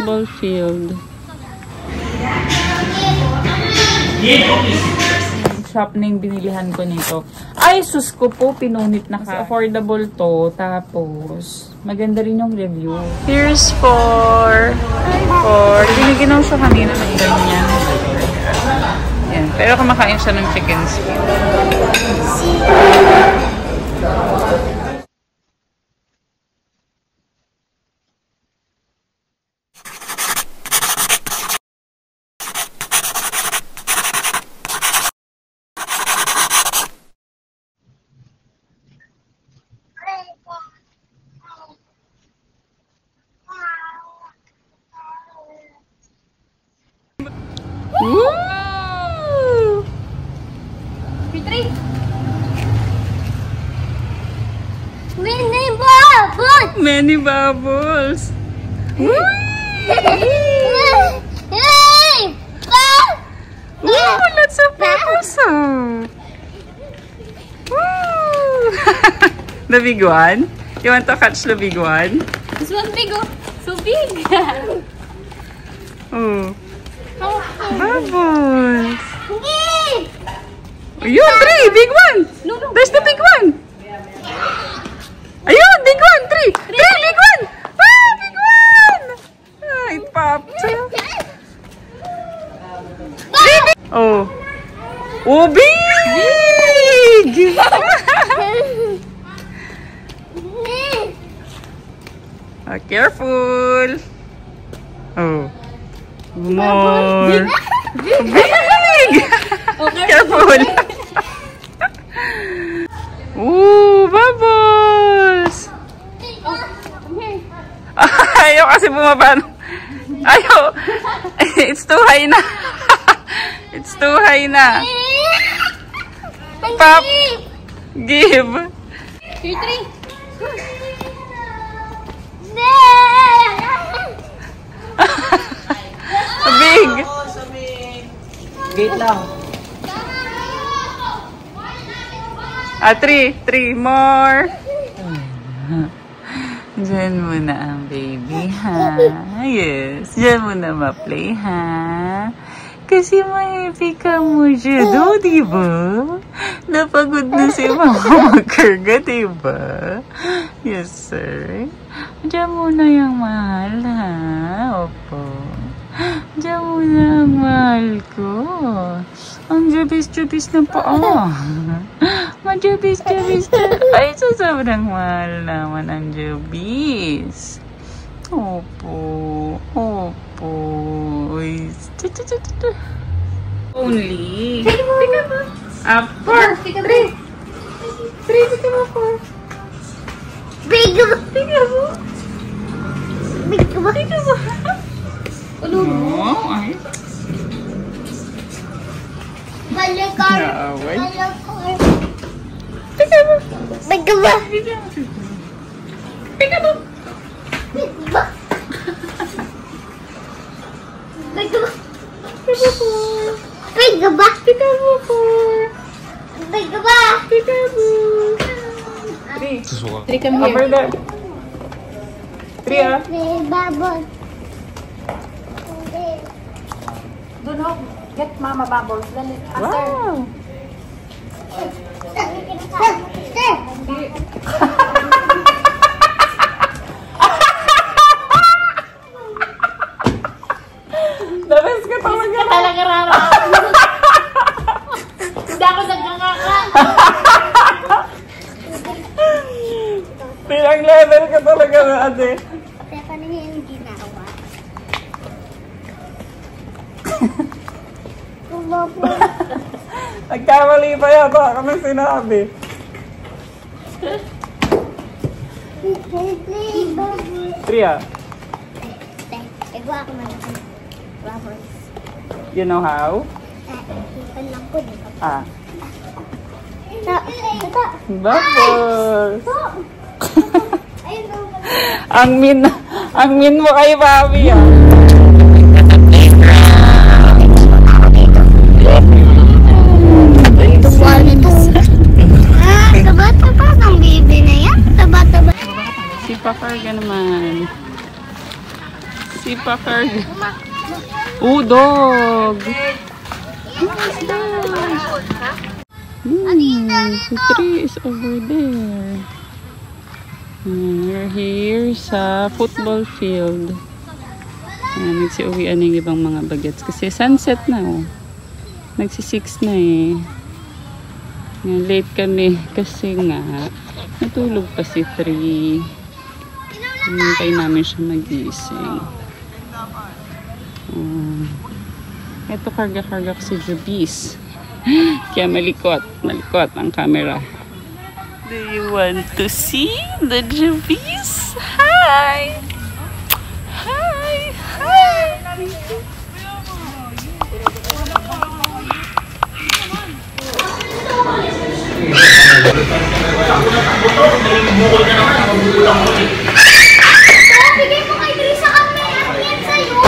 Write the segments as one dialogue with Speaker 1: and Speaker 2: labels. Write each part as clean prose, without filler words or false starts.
Speaker 1: football field. Shop na yung binilihan ko nito. Ay, sus ko po, pinunit na kasi affordable to. Tapos, maganda rin yung review. Here's for binigyan siya kanina ng ganyan. Yan. Pero kumakain siya ng chicken skin. Woo! Many bubbles! Woo! Wow, lots of bubbles! Woo! The big one? You want to catch the big one?
Speaker 2: This one big, oh. So big!
Speaker 1: Oh. Bubbles! Ayun, 3! Big one!
Speaker 2: No.
Speaker 1: There's the big one! Ayun, big one! 3! 3! Big one! Ah, big one! Ah, it popped. Oh. Oh, big! Ah, careful! Oh. More! Big! Careful! Ooh, bubbles! Ayaw kasi bumaba. Ayaw! It's too high na. It's too high na. Pop! Give!
Speaker 2: Here, 3.
Speaker 1: Big!
Speaker 3: Gate lang.
Speaker 1: 3 more. Diyan muna ang baby, ha? Yes. Diyan muna ma-play, ha? Kasi ma-happy ka mo siya, do, diba? Napagod na si mama magkarga, diba? Yes, sir. Diyan muna yung mahal, ha? Opo. Diyan muna ang mahal ko. Ang jubis-jubis na paa. Majubis-jubis na. Ay, so sobrang mahal naman ang jubis. Opo. Opo. Uy. Only.
Speaker 2: Pick up.
Speaker 1: 4. 3. 3. Pick up 4.
Speaker 2: Big up. Big up. Big up. Big up.
Speaker 1: Oh, ay.
Speaker 2: Balikar.
Speaker 1: Naway.
Speaker 2: Balikar.
Speaker 1: Pick up.
Speaker 2: Big up.
Speaker 1: Pick up. Pick up.
Speaker 2: Big up. Big up.
Speaker 1: Pick up.
Speaker 2: Big up.
Speaker 1: Pick up 4.
Speaker 2: Big up.
Speaker 1: Pick up. 3.
Speaker 2: 3, come
Speaker 1: Over
Speaker 2: here.
Speaker 1: there. 3, ah.
Speaker 2: Big bubble.
Speaker 4: Don't know. Get mama bubbles. Then after.
Speaker 1: Wow. Dalas ka talaga.
Speaker 4: Talaga rara. Hindi ako nagkakaka.
Speaker 1: Pilang level ka talaga na, ate.
Speaker 2: Teka na yung ginawa.
Speaker 1: Nagkamali pa yata kami sinabi. Tria,
Speaker 2: Igawa ko man ako. Bubbles.
Speaker 1: you know how?
Speaker 2: Lang ko dito.
Speaker 1: Ah,
Speaker 2: Ito.
Speaker 1: bubbles.
Speaker 2: Ayun daw.
Speaker 1: ang min mo kay Bobby, ah.
Speaker 2: Taba-taba ng baby na yan. Taba-taba.
Speaker 1: Si Pakarga naman. Si nagpakarga. Oh, dog! Nice dog! Si Tree is over there. We're here sa football field. Nagsiuwian yung ibang mga bagets. Kasi sunset na, oh. Nagsi-6 na eh. Late kami kasi nga natulog pa si Tree. Hinintay namin siya magising. Ito karga-karga ko si Jubis. Kaya malikot ang camera. Do you want to see the Jubis? Hi! Hi! Hi!
Speaker 2: Bigay mo kay Dre sa camera. Yan sa'yo.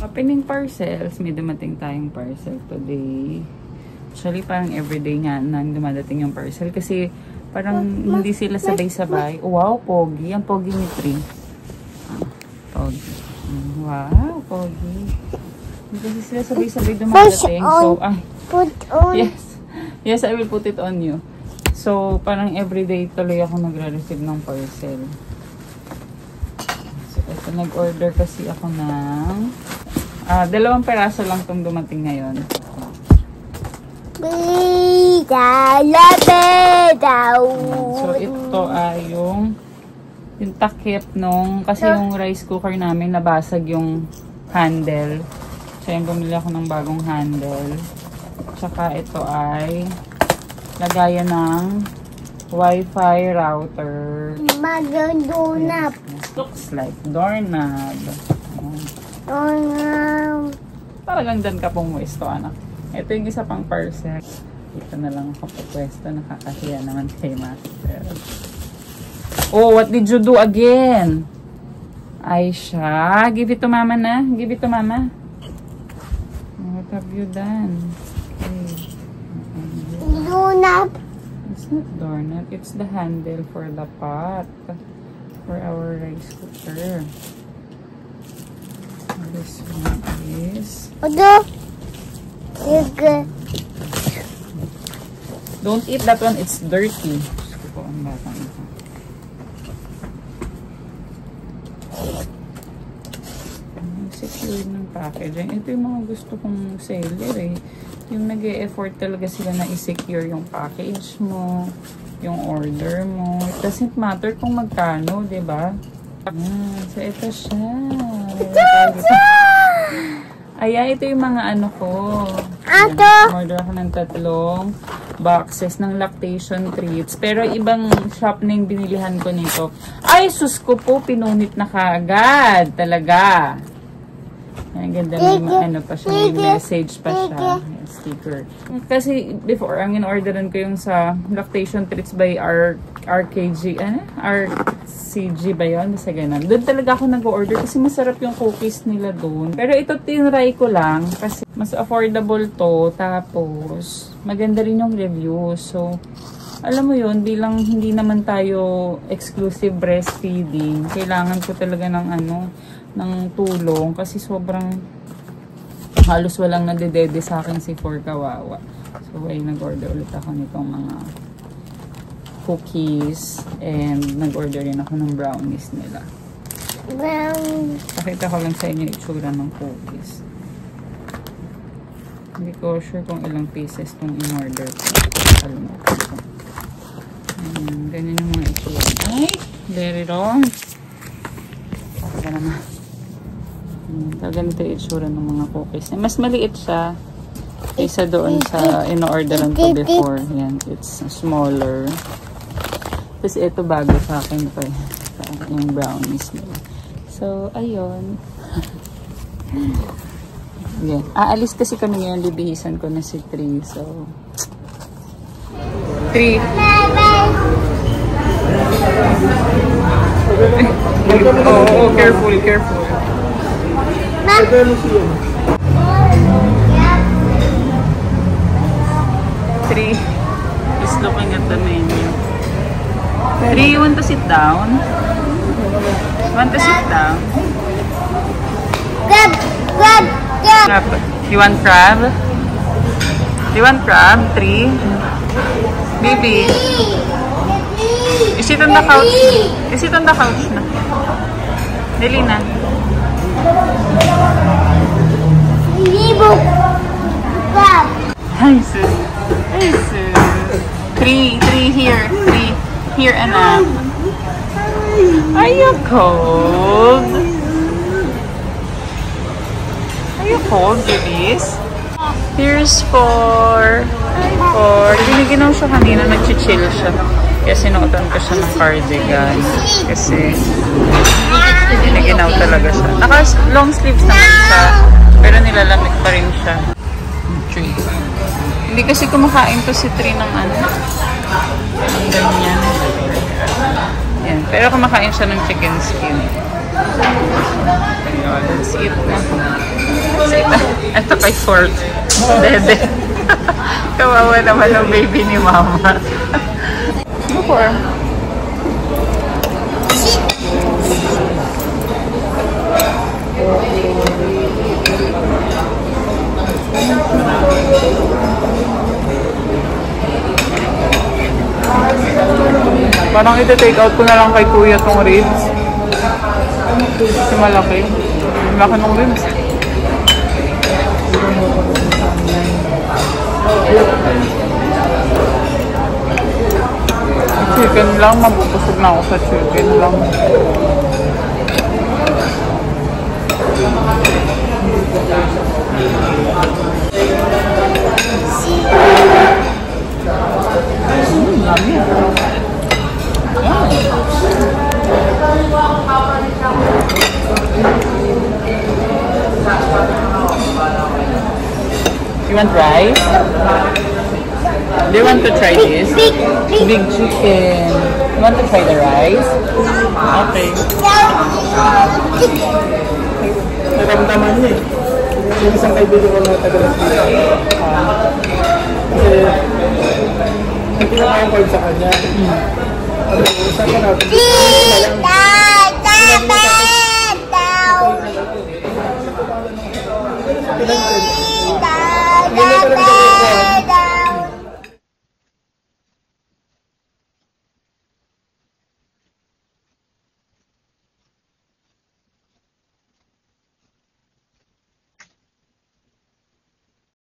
Speaker 1: Opening parcels. May dumating tayong parcel today. Actually, parang everyday nga nang dumadating yung parcel. Kasi parang hindi sila sabay-sabay. Wow, pogi. Ang pogi ni Tree. Pogi. Wow, pogi. Hindi kasi sila sabay-sabay dumadating. So,
Speaker 2: Put on.
Speaker 1: yes. Yes, I will put it on you. So, parang everyday tuloy ako nagre-receive ng parcel. So, ito, nag-order kasi ako ng 2 peraso lang itong dumating ngayon. So, ito ay yung takip nung, kasi yung rice cooker namin nabasag yung handle. So, yung bumili ako ng bagong handle. Tsaka ito ay lagayan ng Wi-Fi router.
Speaker 2: Mag-doorknob.
Speaker 1: Yes, looks like doorknob. Talagang dan ka pumuesto, anak. Ito yung isa pang parcel. Dito na lang ako pupwesto. Nakakahiya naman kay Master. Oh, what did you do again? Aisha, give it to mama na. Give it to mama. What have you done? Okay.
Speaker 2: Doorknob.
Speaker 1: It's not doorknob. It's the handle for the pot. For our rice cooker. This one is... Don't eat that one. It's dirty. Gusto ko ang batang ito. Secure ng packaging. Ito yung mga gusto kong seller eh. Yung nag-e-effort talaga sila na i-secure yung package mo, yung order mo. It doesn't matter kung magkano, diba? So ito siya. Ayan, ito yung mga ano ko. Order ako ng 3 boxes ng lactation treats. Pero ibang shop na yung binilihan ko nito. Ay, sus ko po, pinunit na kaagad. Talaga. Ang ganda may ano pa siya, may message pa siya. Sticker. Kasi before, ang in-orderan ko yung sa lactation treats by RKG, RCG ba yun? Basta ganun. Doon talaga ako nag-order kasi masarap yung cookies nila doon. Pero ito tinry ko lang kasi mas affordable to. Tapos, maganda rin yung review. So, alam mo yun, bilang hindi naman tayo exclusive breastfeeding, kailangan ko talaga ng ng tulong kasi sobrang halos walang nadedede sa akin si For kawawa. So, ay nag-order ulit ako nitong mga cookies and nag-order rin ako ng brownies nila. Pakita ko lang sa inyo itsura ng cookies. Hindi ko sure kung ilang pieces itong in-order ko. Kalimutan ko. Ganyan yung mga itsura. Ay! Very wrong. Pakita naman. Ganito yung itsura ng mga cookies. Mas maliit siya kaysa doon sa in-orderan ko before. Yan, it's smaller. Tapos ito bago sa akin pa yung brownies nila. So, ayun. Yeah. Aalis kasi kami ngayon, bibihisan ko na si Tree. So, 3. Oh, careful, careful. 3. Just looking at the menu. 3, you want to sit down? Want to sit down?
Speaker 2: Crab.
Speaker 1: Crab. You want crab? You want crab? 3. Baby. You sit on the couch. You sit on the couch na. Dali na.
Speaker 2: Crab.
Speaker 1: Hi, sis. Hi, sis. 3 here. 3 here and up. Are you cold? Are you cold, babies? Here's 4. Binigyan ko siya kanina, nag-chill siya. Kaya sinuotan ko siya ng cardigan. Kasi giniginaw talaga siya. Naka-long sleeves naman siya. Pero nilalamig pa rin siya. 3. Hindi kasi kumakain to si 3 ng ano. Ng ganyan. Yan. Pero kumakain siya ng chicken skin. Ayun, let's eat na. Let's eat na. Ito kay Fort. Dede. Kawawa naman ang baby ni Mama. Before. Parang iti-take out ko na lang kay Kuya tong ribs. Kasi malaki. Malaki ng ribs. Chicken lang. Mabubusog na ako sa chicken lang. Yummy. You want rice? Do you want to try this? Big chicken. You want to try the rice? Okay.
Speaker 3: Naramdaman niya eh. Yung isang kaibigan ko na tagalas dito. Kasi hindi na kaya sa kanya. Saan ka natin? Ganyan